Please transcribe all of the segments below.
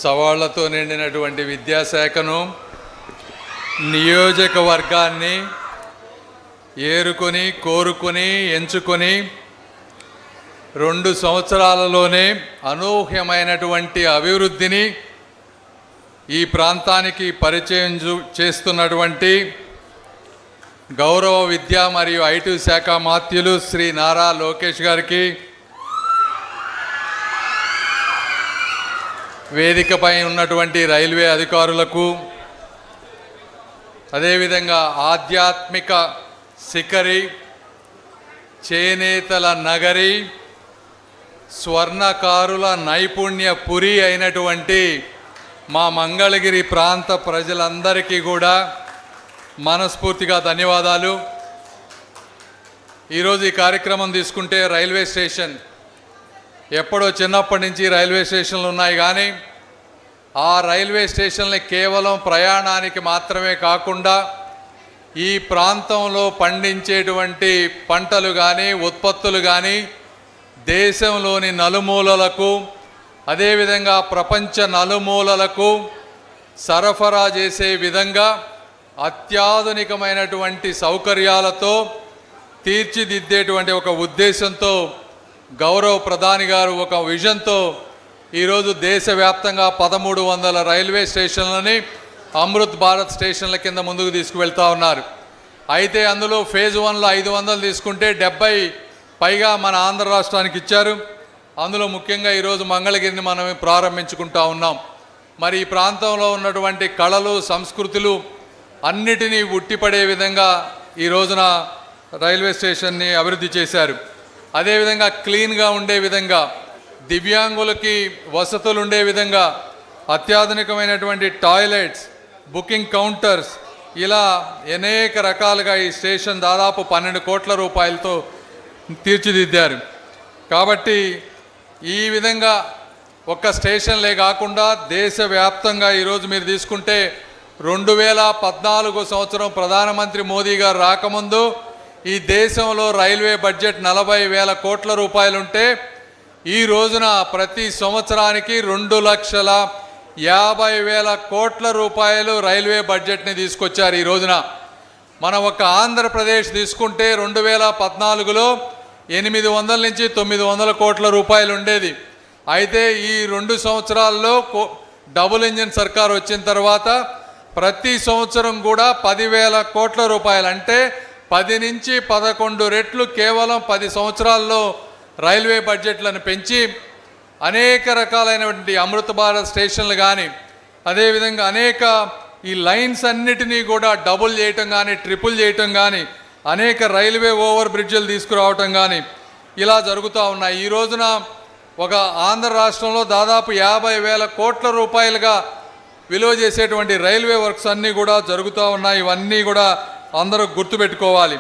సవాళ్లతో నిండినటువంటి విద్యాశాఖను నియోజకవర్గాన్ని ఏరుకొని కోరుకొని ఎంచుకొని 2 సంవత్సరాలలోనే అనూహ్యమైనటువంటి అభివృద్ధిని ఈ ప్రాంతానికి పరిచయం చేస్తున్నటువంటి గౌరవ విద్యా మరియు ఐటీ శాఖ మాత్యులు శ్రీ నారా లోకేష్ గారికి, వేదికపై ఉన్నటువంటి రైల్వే అధికారులకు, అదేవిధంగా ఆధ్యాత్మిక శిఖరి, చేనేతల నగరి, స్వర్ణకారుల నైపుణ్య పురి అయినటువంటి మా మంగళగిరి ప్రాంత ప్రజలందరికీ కూడా మనస్ఫూర్తిగా ధన్యవాదాలు. ఈరోజు ఈ కార్యక్రమం తీసుకుంటే రైల్వే స్టేషన్, ఎప్పుడో చిన్నప్పటి నుంచి రైల్వే స్టేషన్లు ఉన్నాయి, కానీ ఆ రైల్వే స్టేషన్ని కేవలం ప్రయాణానికి మాత్రమే కాకుండా ఈ ప్రాంతంలో పండించేటువంటి పంటలు కానీ ఉత్పత్తులు కానీ దేశంలోని నలుమూలలకు, అదేవిధంగా ప్రపంచ నలుమూలలకు సరఫరా చేసే విధంగా అత్యాధునికమైనటువంటి సౌకర్యాలతో తీర్చిదిద్దేటువంటి ఒక ఉద్దేశంతో గౌరవ ప్రధాని గారు ఒక విజన్తో ఈరోజు దేశవ్యాప్తంగా 1300 రైల్వే స్టేషన్లని అమృత్ భారత్ స్టేషన్ల కింద ముందుకు తీసుకువెళ్తూ ఉన్నారు. అయితే అందులో ఫేజ్ 1లో 500 తీసుకుంటే 70 పైగా మన ఆంధ్ర రాష్ట్రానికి ఇచ్చారు. అందులో ముఖ్యంగా ఈరోజు మంగళగిరిని మనం ప్రారంభించుకుంటా ఉన్నాం. మరి ఈ ప్రాంతంలో ఉన్నటువంటి కళలు, సంస్కృతులు అన్నిటినీ ఉట్టిపడే విధంగా ఈ రోజున రైల్వే స్టేషన్ని అభివృద్ధి చేశారు. అదేవిధంగా క్లీన్గా ఉండే విధంగా, దివ్యాంగులకి వసతులు ఉండే విధంగా అత్యాధునికమైనటువంటి టాయిలెట్స్, బుకింగ్ కౌంటర్స్, ఇలా అనేక రకాలుగా ఈ స్టేషన్ దాదాపు 12 కోట్ల రూపాయలతో తీర్చిదిద్దారు. కాబట్టి ఈ విధంగా ఒక్క స్టేషన్లే కాకుండా దేశవ్యాప్తంగా ఈరోజు మీరు తీసుకుంటే 2014 సంవత్సరం ప్రధానమంత్రి మోదీ గారు రాకముందు ఈ దేశంలో రైల్వే బడ్జెట్ 40,000 కోట్ల రూపాయలుంటే ఈ రోజున ప్రతి సంవత్సరానికి 2,50,000 కోట్ల రూపాయలు రైల్వే బడ్జెట్ని తీసుకొచ్చారు. ఈ రోజున మనం ఒక ఆంధ్రప్రదేశ్ తీసుకుంటే 2014లో 800 నుంచి 900 కోట్ల రూపాయలు ఉండేది. అయితే ఈ 2 సంవత్సరాల్లో డబుల్ ఇంజిన్ సర్కార్ వచ్చిన తర్వాత ప్రతి సంవత్సరం కూడా 10,000 కోట్ల రూపాయలు, అంటే 10 నుంచి 11 రెట్లు కేవలం 10 సంవత్సరాల్లో రైల్వే బడ్జెట్లను పెంచి అనేక రకాలైనటువంటి అమృత భారత్ స్టేషన్లు కానీ, అదేవిధంగా అనేక ఈ లైన్స్ అన్నిటినీ కూడా డబుల్ చేయటం కానీ, ట్రిపుల్ చేయటం కానీ, అనేక రైల్వే ఓవర్ బ్రిడ్జ్లు తీసుకురావటం కానీ ఇలా జరుగుతూ ఉన్నాయి. ఈ రోజున ఒక ఆంధ్ర రాష్ట్రంలో దాదాపు 50,000 కోట్ల రూపాయలుగా విలువ చేసేటువంటి రైల్వే వర్క్స్ అన్నీ కూడా జరుగుతూ ఉన్నాయి. ఇవన్నీ కూడా అందరూ గుర్తుపెట్టుకోవాలి.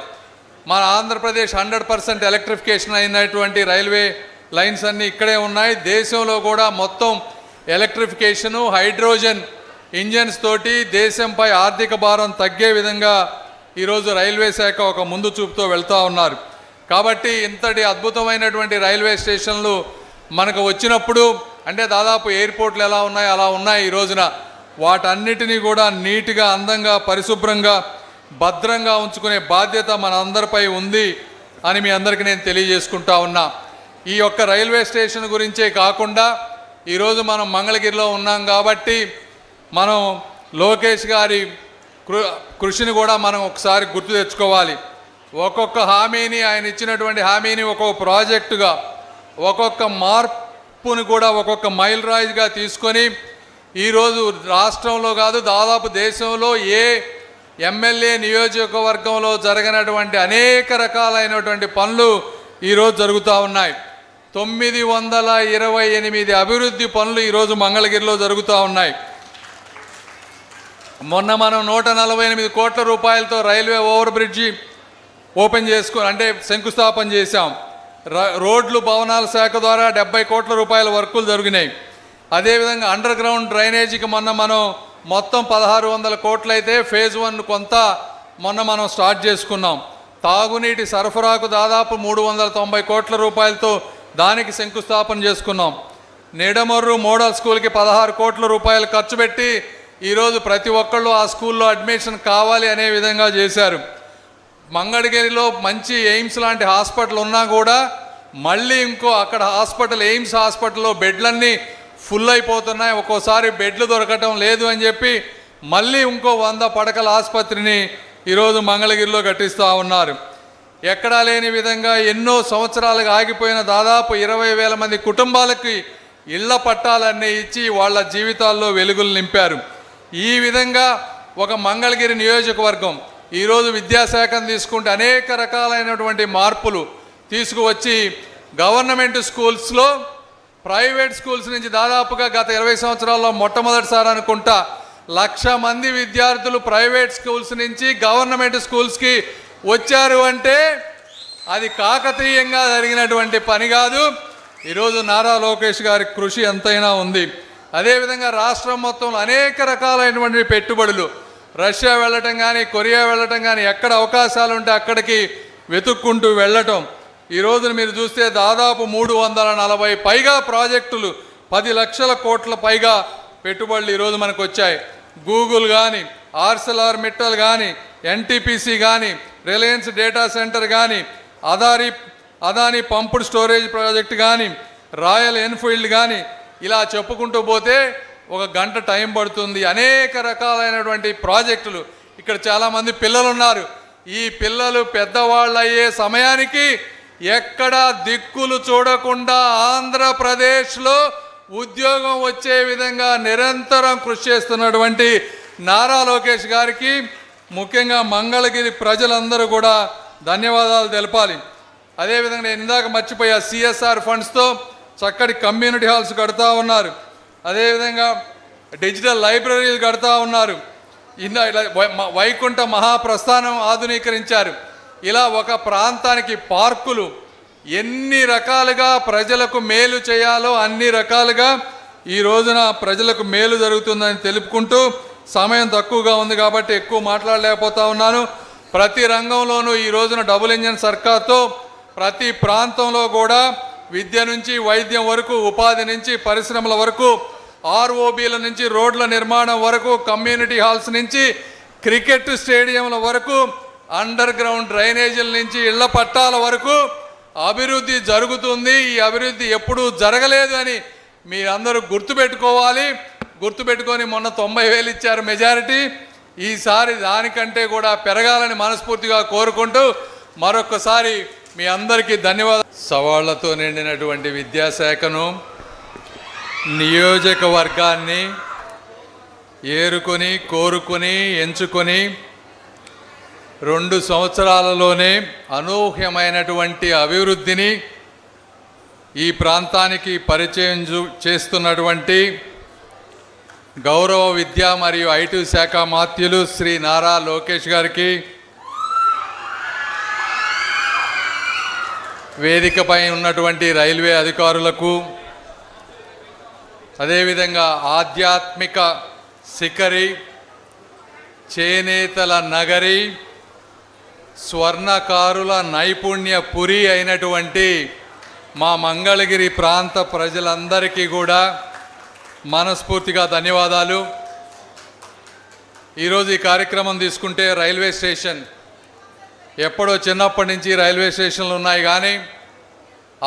మన ఆంధ్రప్రదేశ్ 100% ఎలక్ట్రిఫికేషన్ అయినటువంటి రైల్వే లైన్స్ అన్నీ ఇక్కడే ఉన్నాయి. దేశంలో కూడా మొత్తం ఎలక్ట్రిఫికేషను, హైడ్రోజన్ ఇంజన్స్ తోటి దేశంపై ఆర్థిక భారం తగ్గే విధంగా ఈరోజు రైల్వే శాఖ ఒక ముందు చూపుతో వెళ్తూ ఉన్నారు. కాబట్టి ఇంతటి అద్భుతమైనటువంటి రైల్వే స్టేషన్లు మనకు వచ్చినప్పుడు, అంటే దాదాపు ఎయిర్పోర్ట్లు ఎలా ఉన్నాయో అలా ఉన్నాయి ఈ రోజున. వాటన్నిటినీ కూడా నీట్గా, అందంగా, పరిశుభ్రంగా, భద్రంగా ఉంచుకునే బాధ్యత మన అందరిపై ఉంది అని మీ అందరికీ నేను తెలియజేసుకుంటా ఉన్నా. ఈ యొక్క రైల్వే స్టేషన్ గురించే కాకుండా ఈరోజు మనం మంగళగిరిలో ఉన్నాం కాబట్టి మనం లోకేష్ గారి కృషిని కూడా మనం ఒకసారి గుర్తు తెచ్చుకోవాలి. ఒక్కొక్క హామీని, ఆయన ఇచ్చినటువంటి హామీని ఒక్కొక్క ప్రాజెక్టుగా, ఒక్కొక్క మార్పుని కూడా ఒక్కొక్క మైల్ రాయిగా తీసుకొని ఈరోజు రాష్ట్రంలో కాదు దాదాపు దేశంలో ఏ ఎమ్మెల్యే నియోజకవర్గంలో జరగనటువంటి అనేక రకాలైనటువంటి పనులు ఈరోజు జరుగుతూ ఉన్నాయి. 928 అభివృద్ధి పనులు ఈరోజు మంగళగిరిలో జరుగుతూ ఉన్నాయి. మొన్న మనం 148 కోట్ల రూపాయలతో రైల్వే ఓవర్ బ్రిడ్జి ఓపెన్ అంటే శంకుస్థాపన చేశాం. రోడ్లు భవనాల శాఖ ద్వారా 70 కోట్ల రూపాయల వర్కులు జరిగినాయి. అదేవిధంగా అండర్ గ్రౌండ్ డ్రైనేజీకి మొన్న మనం మొత్తం 1,600 కోట్లు అయితే ఫేజ్ 1 కొంత మొన్న మనం స్టార్ట్ చేసుకున్నాం. తాగునీటి సరఫరాకు దాదాపు 390 కోట్ల రూపాయలతో దానికి శంకుస్థాపన చేసుకున్నాం. నిడమర్రు మోడల్ స్కూల్కి 16 కోట్ల రూపాయలు ఖర్చు పెట్టి ఈరోజు ప్రతి ఒక్కళ్ళు ఆ స్కూల్లో అడ్మిషన్ కావాలి అనే విధంగా చేశారు. మంగళగిరిలో మంచి ఎయిమ్స్ లాంటి హాస్పిటల్ ఉన్నా కూడా మళ్ళీ ఇంకో అక్కడ హాస్పిటల్ ఎయిమ్స్ హాస్పిటల్లో బెడ్లన్నీ ఫుల్ అయిపోతున్నాయి. ఒక్కోసారి బెడ్లు దొరకటం లేదు అని చెప్పి మళ్ళీ ఇంకో 100 పడకల ఆసుపత్రిని ఈరోజు మంగళగిరిలో కట్టిస్తూ ఉన్నారు. ఎక్కడా లేని విధంగా ఎన్నో సంవత్సరాలుగా ఆగిపోయిన దాదాపు 20,000 మంది కుటుంబాలకి ఇళ్ల పట్టాలన్నీ ఇచ్చి వాళ్ళ జీవితాల్లో వెలుగులు నింపారు. ఈ విధంగా ఒక మంగళగిరి నియోజకవర్గం ఈరోజు విద్యాశాఖను తీసుకుంటే అనేక రకాలైనటువంటి మార్పులు తీసుకువచ్చి గవర్నమెంట్ స్కూల్స్లో ప్రైవేట్ స్కూల్స్ నుంచి దాదాపుగా గత 20 సంవత్సరాల్లో మొట్టమొదటిసారి అనుకుంటా 1,00,000 మంది విద్యార్థులు ప్రైవేట్ స్కూల్స్ నుంచి గవర్నమెంట్ స్కూల్స్కి వచ్చారు అంటే అది కాకతీయంగా జరిగినటువంటి పని కాదు. ఈరోజు నారా లోకేష్ గారి కృషి ఎంతైనా ఉంది. అదేవిధంగా రాష్ట్రం మొత్తంలో అనేక రకాలైనటువంటి పెట్టుబడులు రష్యా వెళ్ళటం కానీ కొరియా వెళ్ళటం కానీ ఎక్కడ అవకాశాలు ఉంటే అక్కడికి వెతుక్కుంటూ వెళ్ళటం. ఈరోజు మీరు చూస్తే దాదాపు 340 పైగా ప్రాజెక్టులు 10 లక్షల కోట్ల పైగా పెట్టుబడులు ఈరోజు మనకు వచ్చాయి. గూగుల్ కానీ ఆర్సెల్ఆర్ మిట్టల్ కానీ ఎన్టీపీసీ కానీ రిలయన్స్ డేటా సెంటర్ కానీ అదానీ పంప్డ్ స్టోరేజ్ ప్రాజెక్ట్ కానీ రాయల్ ఎన్ఫీల్డ్ కానీ ఇలా చెప్పుకుంటూ పోతే ఒక గంట టైం పడుతుంది. అనేక రకాలైనటువంటి ప్రాజెక్టులు. ఇక్కడ చాలామంది పిల్లలు ఉన్నారు. ఈ పిల్లలు పెద్దవాళ్ళు అయ్యే సమయానికి ఎక్కడ దిక్కులు చూడకుండా ఆంధ్రప్రదేశ్లో ఉద్యోగం వచ్చే విధంగా నిరంతరం కృషి చేస్తున్నటువంటి నారా లోకేష్ గారికి ముఖ్యంగా మంగళగిరి ప్రజలందరూ కూడా ధన్యవాదాలు తెలపాలి. అదేవిధంగా నేను ఇందాక మర్చిపోయా, సిఎస్ఆర్ ఫండ్స్తో చక్కటి కమ్యూనిటీ హాల్స్ కడతా ఉన్నారు. అదేవిధంగా డిజిటల్ లైబ్రరీలు కడతా ఉన్నారు. ఇలా వైకుంఠ మహాప్రస్థానం ఆధునీకరించారు. ఇలా ఒక ప్రాంతానికి పార్కులు ఎన్ని రకాలుగా ప్రజలకు మేలు చేయాలో అన్ని రకాలుగా ఈ రోజున ప్రజలకు మేలు జరుగుతుందని తెలుపుకుంటూ, సమయం తక్కువగా ఉంది కాబట్టి ఎక్కువ మాట్లాడలేకపోతా ఉన్నాను. ప్రతి రంగంలోనూ ఈ రోజున డబుల్ ఇంజన్ సర్కార్తో ప్రతి ప్రాంతంలో కూడా విద్య నుంచి వైద్యం వరకు, ఉపాధి నుంచి పరిశ్రమల వరకు, ఆర్ఓబీల నుంచి రోడ్ల నిర్మాణం వరకు, కమ్యూనిటీ హాల్స్ నుంచి క్రికెట్ స్టేడియంల వరకు, అండర్ గ్రౌండ్ డ్రైనేజీల నుంచి ఇళ్ల పట్టాల వరకు అభివృద్ధి జరుగుతుంది. ఈ అభివృద్ధి ఎప్పుడూ జరగలేదు అని మీరందరూ గుర్తుపెట్టుకోవాలి. గుర్తుపెట్టుకొని మొన్న 90,000 ఇచ్చారు మెజారిటీ. ఈసారి దానికంటే కూడా పెరగాలని మనస్ఫూర్తిగా కోరుకుంటూ మరొకసారి మీ అందరికీ ధన్యవాదాలు. సవాళ్లతో నిండినటువంటి విద్యాశాఖను, నియోజకవర్గాన్ని ఏరుకొని కోరుకొని ఎంచుకొని 2 సంవత్సరాలలోనే అనూహ్యమైనటువంటి అభివృద్ధిని ఈ ప్రాంతానికి పరిచయం చేస్తున్నటువంటి గౌరవ విద్యా మరియు ఐటీ శాఖ మాత్యులు శ్రీ నారా లోకేష్ గారికి, వేదికపై ఉన్నటువంటి రైల్వే అధికారులకు, అదేవిధంగా ఆధ్యాత్మిక శిఖరి, చేనేతల నగరి, స్వర్ణకారుల నైపుణ్య పురి అయినటువంటి మా మంగళగిరి ప్రాంత ప్రజలందరికీ కూడా మనస్ఫూర్తిగా ధన్యవాదాలు. ఈరోజు ఈ కార్యక్రమం తీసుకుంటే రైల్వే స్టేషన్, ఎప్పుడో చిన్నప్పటి నుంచి రైల్వే స్టేషన్లు ఉన్నాయి కానీ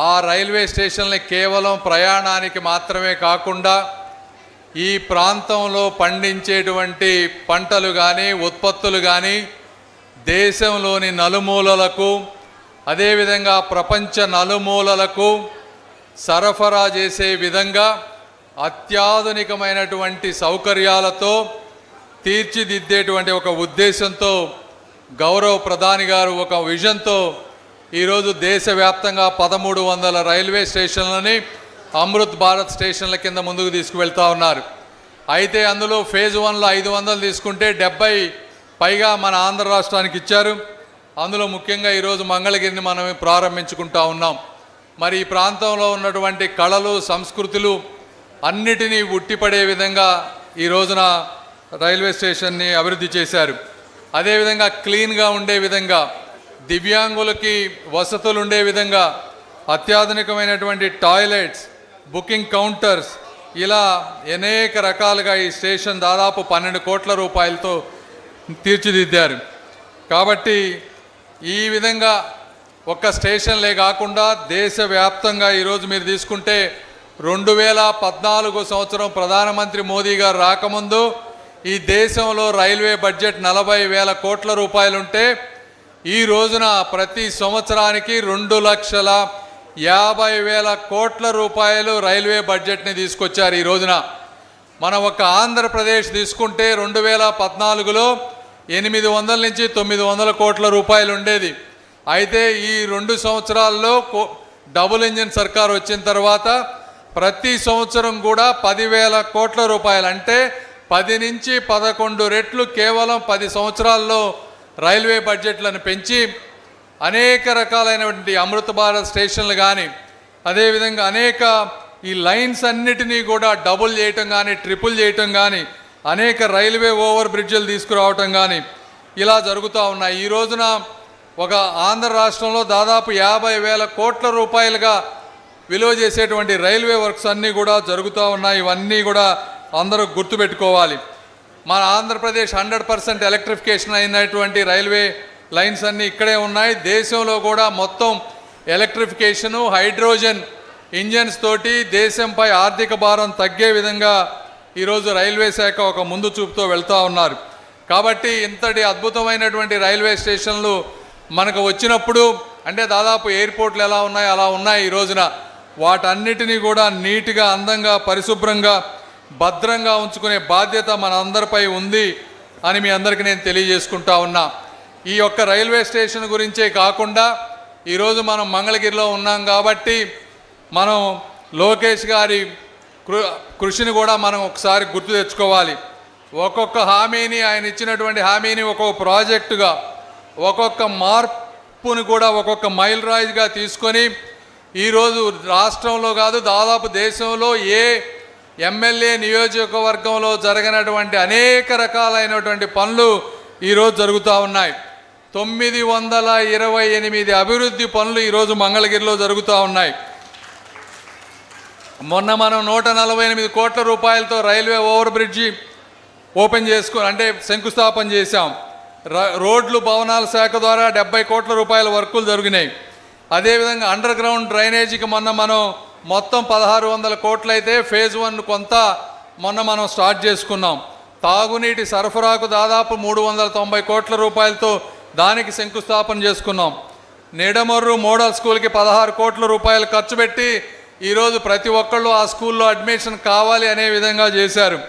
ఆ రైల్వే స్టేషన్ని కేవలం ప్రయాణానికి మాత్రమే కాకుండా ఈ ప్రాంతంలో పండించేటువంటి పంటలు కానీ ఉత్పత్తులు కానీ దేశంలోని నలుమూలలకు, అదేవిధంగా ప్రపంచ నలుమూలలకు సరఫరా చేసే విధంగా అత్యాధునికమైనటువంటి సౌకర్యాలతో తీర్చిదిద్దేటువంటి ఒక ఉద్దేశంతో గౌరవ ప్రధాని గారు ఒక విజన్తో ఈరోజు దేశవ్యాప్తంగా 1300 రైల్వే స్టేషన్లని అమృత్ భారత్ స్టేషన్ల కింద ముందుకు తీసుకువెళ్తా ఉన్నారు. అయితే అందులో ఫేజ్ 1లో 500 తీసుకుంటే 70 పైగా మన ఆంధ్ర రాష్ట్రానికి ఇచ్చారు. అందులో ముఖ్యంగా ఈరోజు మంగళగిరిని మనం ప్రారంభించుకుంటా ఉన్నాం. మరి ఈ ప్రాంతంలో ఉన్నటువంటి కళలు, సంస్కృతులు అన్నిటినీ ఉట్టిపడే విధంగా ఈ రోజున రైల్వే స్టేషన్ని అభివృద్ధి చేశారు. అదేవిధంగా క్లీన్గా ఉండే విధంగా, దివ్యాంగులకి వసతులు ఉండే విధంగా అత్యాధునికమైనటువంటి టాయిలెట్స్, బుకింగ్ కౌంటర్స్, ఇలా అనేక రకాలుగా ఈ స్టేషన్ దాదాపు 12 కోట్ల రూపాయలతో తీర్చిదిద్దారు. కాబట్టి ఈ విధంగా ఒక్క స్టేషన్లే కాకుండా దేశవ్యాప్తంగా ఈరోజు మీరు తీసుకుంటే 2014 సంవత్సరం ప్రధానమంత్రి మోదీ గారు రాకముందు ఈ దేశంలో రైల్వే బడ్జెట్ 40,000 కోట్ల రూపాయలుంటే ఈ రోజున ప్రతి సంవత్సరానికి 2,50,000 కోట్ల రూపాయలు రైల్వే బడ్జెట్ని తీసుకొచ్చారు. ఈ రోజున మనం ఒక ఆంధ్రప్రదేశ్ తీసుకుంటే 2014లో 800 నుంచి 900 కోట్ల రూపాయలు ఉండేది. అయితే ఈ 2 సంవత్సరాల్లో డబుల్ ఇంజిన్ సర్కార్ వచ్చిన తర్వాత ప్రతి సంవత్సరం కూడా 10,000 కోట్ల రూపాయలు, అంటే 10 నుంచి 11 రెట్లు కేవలం 10 సంవత్సరాల్లో రైల్వే బడ్జెట్లను పెంచి అనేక రకాలైనటువంటి అమృత భారత్ స్టేషన్లు కానీ, అదేవిధంగా అనేక ఈ లైన్స్ అన్నిటినీ కూడా డబుల్ చేయటం కానీ, ట్రిపుల్ చేయటం కానీ, అనేక రైల్వే ఓవర్ బ్రిడ్జ్లు తీసుకురావటం కానీ ఇలా జరుగుతూ ఉన్నాయి. ఈ రోజున ఒక ఆంధ్ర రాష్ట్రంలో దాదాపు 50,000 కోట్ల రూపాయలుగా విలువ చేసేటువంటి రైల్వే వర్క్స్ అన్నీ కూడా జరుగుతూ ఉన్నాయి. ఇవన్నీ కూడా అందరూ గుర్తుపెట్టుకోవాలి. మన ఆంధ్రప్రదేశ్ 100% ఎలక్ట్రిఫికేషన్ అయినటువంటి రైల్వే లైన్స్ అన్నీ ఇక్కడే ఉన్నాయి. దేశంలో కూడా మొత్తం ఎలక్ట్రిఫికేషను, హైడ్రోజన్ ఇంజన్స్ తోటి దేశంపై ఆర్థిక భారం తగ్గే విధంగా ఈరోజు రైల్వే శాఖ ఒక ముందు చూపుతో వెళ్తూ ఉన్నారు. కాబట్టి ఇంతటి అద్భుతమైనటువంటి రైల్వే స్టేషన్లు మనకు వచ్చినప్పుడు, అంటే దాదాపు ఎయిర్పోర్ట్లు ఎలా ఉన్నాయో అలా ఉన్నాయి ఈ రోజున. వాటన్నిటినీ కూడా నీట్గా, అందంగా, పరిశుభ్రంగా, భద్రంగా ఉంచుకునే బాధ్యత మన అందరిపై ఉంది అని మీ అందరికీ నేను తెలియజేసుకుంటా ఉన్నా. ఈ యొక్క రైల్వే స్టేషన్ గురించే కాకుండా ఈరోజు మనం మంగళగిరిలో ఉన్నాం కాబట్టి మనం లోకేష్ గారి కృషిని కూడా మనం ఒకసారి గుర్తు తెచ్చుకోవాలి. ఒక్కొక్క హామీని, ఆయన ఇచ్చినటువంటి హామీని ఒక్కొక్క ప్రాజెక్టుగా, ఒక్కొక్క మార్పుని కూడా ఒక్కొక్క మైల్ రాయిగా తీసుకొని ఈరోజు రాష్ట్రంలో కాదు దాదాపు దేశంలో ఏ ఎమ్మెల్యే నియోజకవర్గంలో జరగనటువంటి అనేక రకాలైనటువంటి పనులు ఈరోజు జరుగుతూ ఉన్నాయి. 928 అభివృద్ధి పనులు ఈరోజు మంగళగిరిలో జరుగుతూ ఉన్నాయి. మొన్న మనం 148 కోట్ల రూపాయలతో రైల్వే ఓవర్ బ్రిడ్జి ఓపెన్ అంటే శంకుస్థాపన చేశాం. రోడ్లు భవనాల శాఖ ద్వారా 70 కోట్ల రూపాయల వర్కులు జరిగినాయి. అదేవిధంగా అండర్ గ్రౌండ్ డ్రైనేజీకి మొన్న మనం మొత్తం 1,600 కోట్లు అయితే ఫేజ్ 1 కొంత మొన్న మనం స్టార్ట్ చేసుకున్నాం. తాగునీటి సరఫరాకు దాదాపు 390 కోట్ల రూపాయలతో దానికి శంకుస్థాపన చేసుకున్నాం. నిడమర్రు మోడల్ స్కూల్కి 16 కోట్ల రూపాయలు ఖర్చు పెట్టి ఈరోజు ప్రతి ఒక్కళ్ళు ఆ స్కూల్లో అడ్మిషన్ కావాలి అనే విధంగా చేశారు.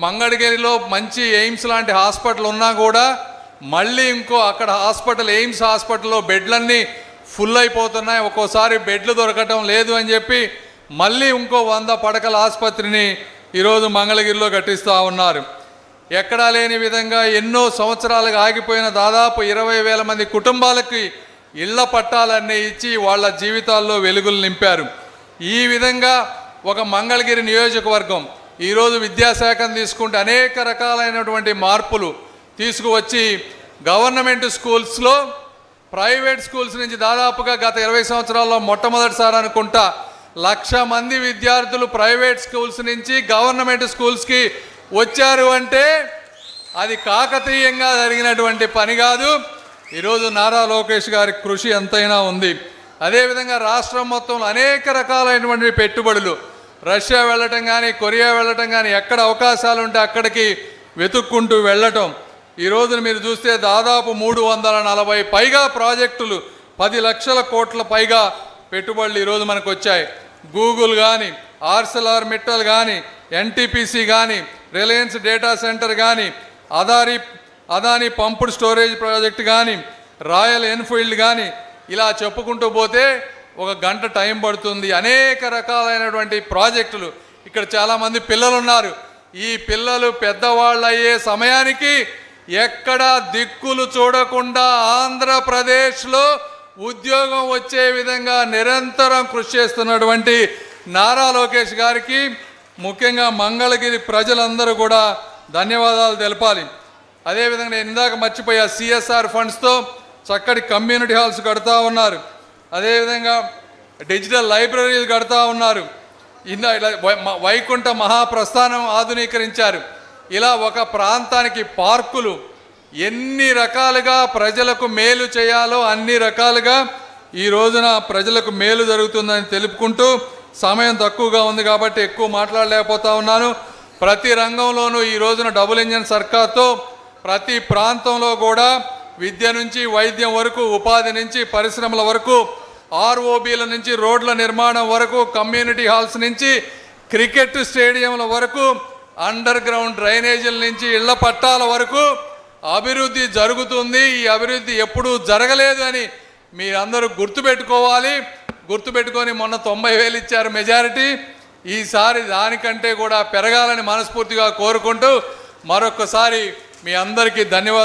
మంగళగిరిలో మంచి ఎయిమ్స్ లాంటి హాస్పిటల్ ఉన్నా కూడా మళ్ళీ ఇంకో అక్కడ హాస్పిటల్, ఎయిమ్స్ హాస్పిటల్లో బెడ్లన్నీ ఫుల్ అయిపోతున్నాయి. ఒక్కోసారి బెడ్లు దొరకటం లేదు అని చెప్పి మళ్ళీ ఇంకో 100 పడకల ఆసుపత్రిని ఈరోజు మంగళగిరిలో కట్టిస్తూ ఉన్నారు. ఎక్కడా లేని విధంగా ఎన్నో సంవత్సరాలుగా ఆగిపోయిన దాదాపు 20,000 మంది కుటుంబాలకి ఇళ్ల పట్టాలన్నీ ఇచ్చి వాళ్ళ జీవితాల్లో వెలుగులు నింపారు. ఈ విధంగా ఒక మంగళగిరి నియోజకవర్గం ఈరోజు విద్యాశాఖను తీసుకుంటే అనేక రకాలైనటువంటి మార్పులు తీసుకువచ్చి గవర్నమెంట్ స్కూల్స్లో ప్రైవేట్ స్కూల్స్ నుంచి దాదాపుగా గత 20 సంవత్సరాల్లో మొట్టమొదటిసారి అనుకుంటా 1,00,000 మంది విద్యార్థులు ప్రైవేట్ స్కూల్స్ నుంచి గవర్నమెంట్ స్కూల్స్కి వచ్చారు అంటే అది కాకతీయంగా జరిగినటువంటి పని కాదు. ఈరోజు నారా లోకేష్ గారి కృషి ఎంతైనా ఉంది. అదేవిధంగా రాష్ట్రం మొత్తంలో అనేక రకాలైనటువంటి పెట్టుబడులు, రష్యా వెళ్ళటం కానీ, కొరియా వెళ్ళటం కానీ, ఎక్కడ అవకాశాలు ఉంటే అక్కడికి వెతుక్కుంటూ వెళ్ళటం. ఈ రోజున మీరు చూస్తే దాదాపు 340 పైగా ప్రాజెక్టులు, 10 లక్షల కోట్ల పైగా పెట్టుబడులు ఈరోజు మనకు వచ్చాయి. గూగుల్ కానీ, ఆర్సెల్ఆర్ మిట్టల్ కానీ, ఎన్టీపీసీ కానీ, రిలయన్స్ డేటా సెంటర్ కానీ, అదానీ పంప్డ్ స్టోరేజ్ ప్రాజెక్ట్ కానీ, రాయల్ ఎన్ఫీల్డ్ కానీ, ఇలా చెప్పుకుంటూ పోతే 1 గంట టైం పడుతుంది. అనేక రకాలైనటువంటి ప్రాజెక్టులు. ఇక్కడ చాలామంది పిల్లలు ఉన్నారు. ఈ పిల్లలు పెద్దవాళ్ళు అయ్యే సమయానికి ఎక్కడ దిక్కులు చూడకుండా ఆంధ్రప్రదేశ్లో ఉద్యోగం వచ్చే విధంగా నిరంతరం కృషి చేస్తున్నటువంటి నారా లోకేష్ గారికి ముఖ్యంగా మంగళగిరి ప్రజలందరూ కూడా ధన్యవాదాలు తెలపాలి. అదేవిధంగా నేను ఇందాక మర్చిపోయా, సిఎస్ఆర్ ఫండ్స్తో చక్కటి కమ్యూనిటీ హాల్స్ కడతా ఉన్నారు. అదేవిధంగా డిజిటల్ లైబ్రరీలు కడతా ఉన్నారు. ఇలా వైకుంఠ మహాప్రస్థానం ఆధునీకరించారు. ఇలా ఒక ప్రాంతానికి పార్కులు ఎన్ని రకాలుగా ప్రజలకు మేలు చేయాలో అన్ని రకాలుగా ఈ రోజున ప్రజలకు మేలు జరుగుతుందని తెలుపుకుంటూ, సమయం తక్కువగా ఉంది కాబట్టి ఎక్కువ మాట్లాడలేకపోతా ఉన్నాను. ప్రతి రంగంలోనూ ఈ రోజున డబుల్ ఇంజన్ సర్కార్తో ప్రతి ప్రాంతంలో కూడా విద్య నుంచి వైద్యం వరకు, ఉపాధి నుంచి పరిశ్రమల వరకు, ఆర్ఓబీల నుంచి రోడ్ల నిర్మాణం వరకు, కమ్యూనిటీ హాల్స్ నుంచి క్రికెట్ స్టేడియంల వరకు, అండర్ గ్రౌండ్ డ్రైనేజీల నుంచి ఇళ్ల పట్టాల వరకు అభివృద్ధి జరుగుతుంది. ఈ అభివృద్ధి ఎప్పుడూ జరగలేదు అని మీరందరూ గుర్తుపెట్టుకోవాలి. గుర్తుపెట్టుకొని మొన్న 90,000 ఇచ్చారు మెజారిటీ. ఈసారి దానికంటే కూడా పెరగాలని మనస్ఫూర్తిగా కోరుకుంటూ మరొకసారి మీ అందరికీ ధన్యవాదాలు.